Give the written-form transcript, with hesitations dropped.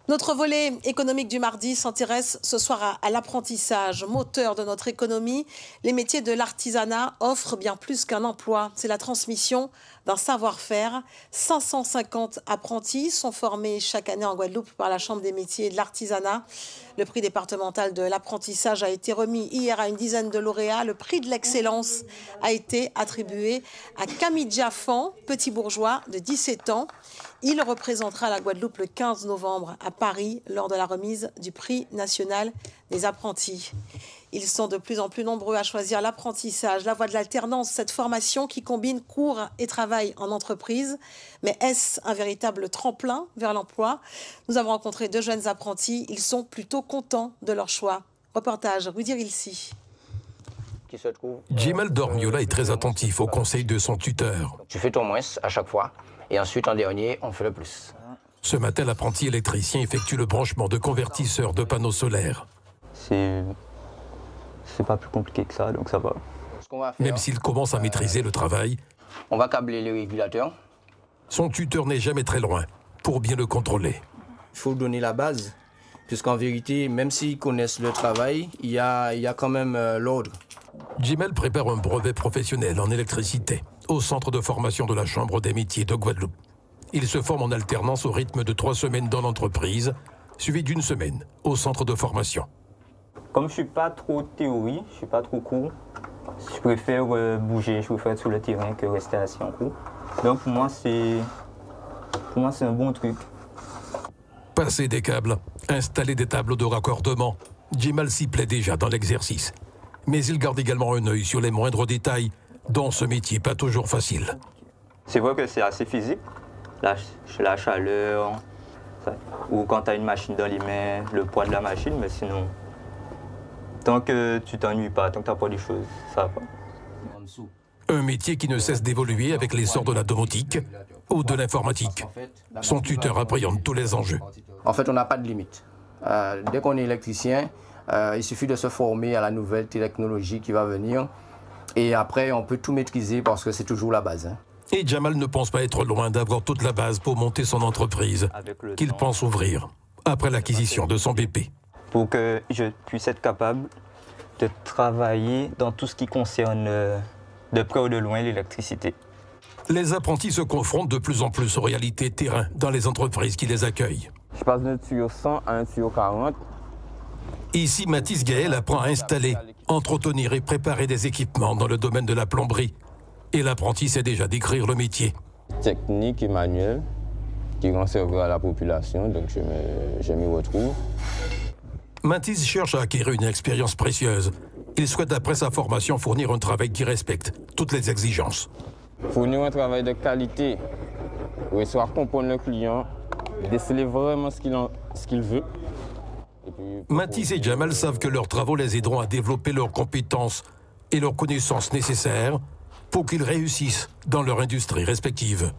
Notre volet économique du mardi s'intéresse ce soir à l'apprentissage, moteur de notre économie. Les métiers de l'artisanat offrent bien plus qu'un emploi. C'est la transmission d'un savoir-faire. 550 apprentis sont formés chaque année en Guadeloupe par la Chambre des métiers et de l'artisanat. Le prix départemental de l'apprentissage a été remis hier à une dizaine de lauréats. Le prix de l'excellence a été attribué à Camille Diafan, petit bourgeois de 17 ans. Il représentera la Guadeloupe le 15 novembre à Paris lors de la remise du prix national des apprentis. Ils sont de plus en plus nombreux à choisir l'apprentissage, la voie de l'alternance, cette formation qui combine cours et travail en entreprise. Mais est-ce un véritable tremplin vers l'emploi? Nous avons rencontré 2 jeunes apprentis. Ils sont plutôt contents de leur choix. Reportage Rudy Rilsi. Jimal Dormiola est très attentif aux conseils de son tuteur. Tu fais ton moins à chaque fois et ensuite en dernier, on fait le plus. Ce matin, l'apprenti électricien effectue le branchement de convertisseurs de panneaux solaires. C'est pas plus compliqué que ça, donc ça va. Même s'il commence à maîtriser le travail, on va câbler les régulateurs. Son tuteur n'est jamais très loin pour bien le contrôler. Il faut donner la base, puisqu'en vérité, même s'ils connaissent le travail, il y a quand même l'ordre. Jimal prépare un brevet professionnel en électricité au centre de formation de la Chambre des métiers de Guadeloupe. Il se forme en alternance au rythme de 3 semaines dans l'entreprise, suivi d'1 semaine au centre de formation. Comme je suis pas trop théorie, je suis pas trop cours, je préfère bouger, je préfère être sur le terrain que rester assis en cours. Donc pour moi c'est un bon truc. Passer des câbles, installer des tableaux de raccordement, Jimal s'y plaît déjà dans l'exercice. Mais il garde également un œil sur les moindres détails, dans ce métier pas toujours facile. C'est vrai que c'est assez physique, la chaleur, ou quand tu as une machine dans les mains, le poids de la machine, mais sinon, tant que tu t'ennuies pas, tant que tu n'as pas des choses, ça va pas. Un métier qui ne cesse d'évoluer avec l'essor de la domotique ou de l'informatique. Son tuteur appréhende tous les enjeux. En fait, on n'a pas de limite. Dès qu'on est électricien, il suffit de se former à la nouvelle technologie qui va venir. Et après, on peut tout maîtriser parce que c'est toujours la base. Et Jamal ne pense pas être loin d'avoir toute la base pour monter son entreprise, qu'il pense ouvrir après l'acquisition de son BP. Pour que je puisse être capable de travailler dans tout ce qui concerne de près ou de loin l'électricité. Les apprentis se confrontent de plus en plus aux réalités terrain dans les entreprises qui les accueillent. Je passe d'un tuyau 100 à un tuyau 40. Ici, Mathis Gaël apprend à installer, entretenir et préparer des équipements dans le domaine de la plomberie. Et l'apprenti sait déjà décrire le métier. Technique et manuel qui rend service à la population, donc je m'y retrouve. Mathis cherche à acquérir une expérience précieuse. Il souhaite, après sa formation, fournir un travail qui respecte toutes les exigences. Fournir un travail de qualité, soit comprendre le client, déceler vraiment ce qu'il veut. Mathis et Jamal savent que leurs travaux les aideront à développer leurs compétences et leurs connaissances nécessaires pour qu'ils réussissent dans leur industrie respective.